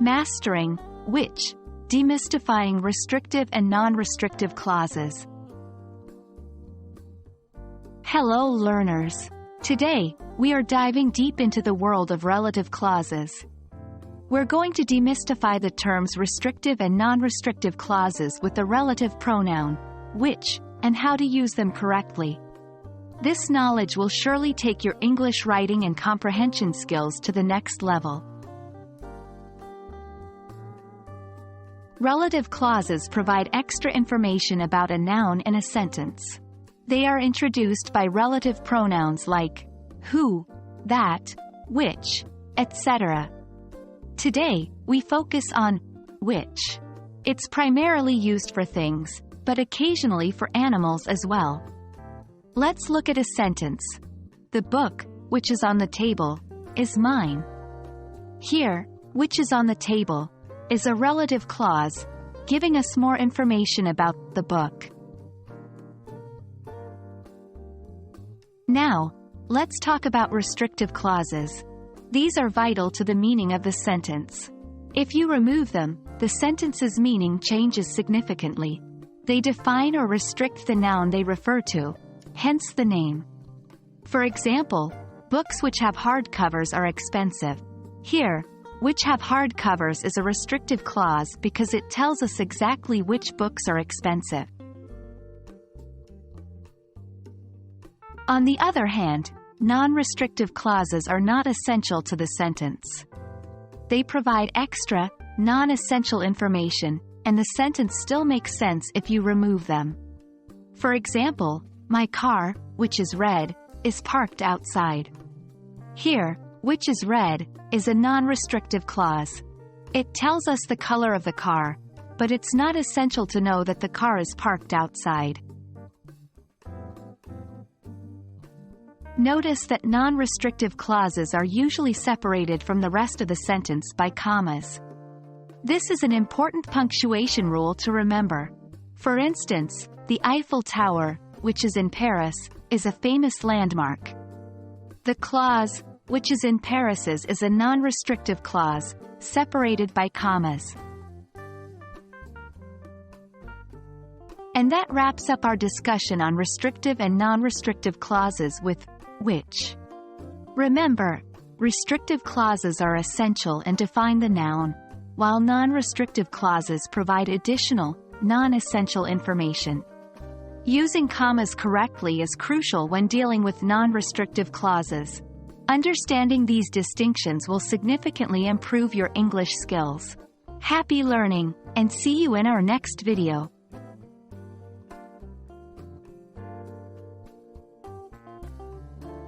Mastering, which, demystifying restrictive and non-restrictive clauses. Hello learners. Today, we are diving deep into the world of relative clauses. We're going to demystify the terms restrictive and non-restrictive clauses with the relative pronoun, which, and how to use them correctly. This knowledge will surely take your English writing and comprehension skills to the next level. Relative clauses provide extra information about a noun in a sentence. They are introduced by relative pronouns like who, that, which, etc. Today, we focus on which. It's primarily used for things, but occasionally for animals as well. Let's look at a sentence. The book, which is on the table, is mine. Here, which is on the table, is a relative clause, giving us more information about the book. Now, let's talk about restrictive clauses. These are vital to the meaning of the sentence. If you remove them, the sentence's meaning changes significantly. They define or restrict the noun they refer to, hence the name. For example, books which have hard covers are expensive. Here, which have hard covers is a restrictive clause because it tells us exactly which books are expensive. On the other hand, non-restrictive clauses are not essential to the sentence. They provide extra, non-essential information, and the sentence still makes sense if you remove them. For example, my car, which is red, is parked outside. Here, which is red, is a non-restrictive clause. It tells us the color of the car, but it's not essential to know that the car is parked outside. Notice that non-restrictive clauses are usually separated from the rest of the sentence by commas. This is an important punctuation rule to remember. For instance, the Eiffel Tower, which is in Paris, is a famous landmark. The clause, which is in Paris, is a non-restrictive clause, separated by commas. And that wraps up our discussion on restrictive and non-restrictive clauses with which. Remember, restrictive clauses are essential and define the noun, while non-restrictive clauses provide additional, non-essential information. Using commas correctly is crucial when dealing with non-restrictive clauses. Understanding these distinctions will significantly improve your English skills. Happy learning, and see you in our next video.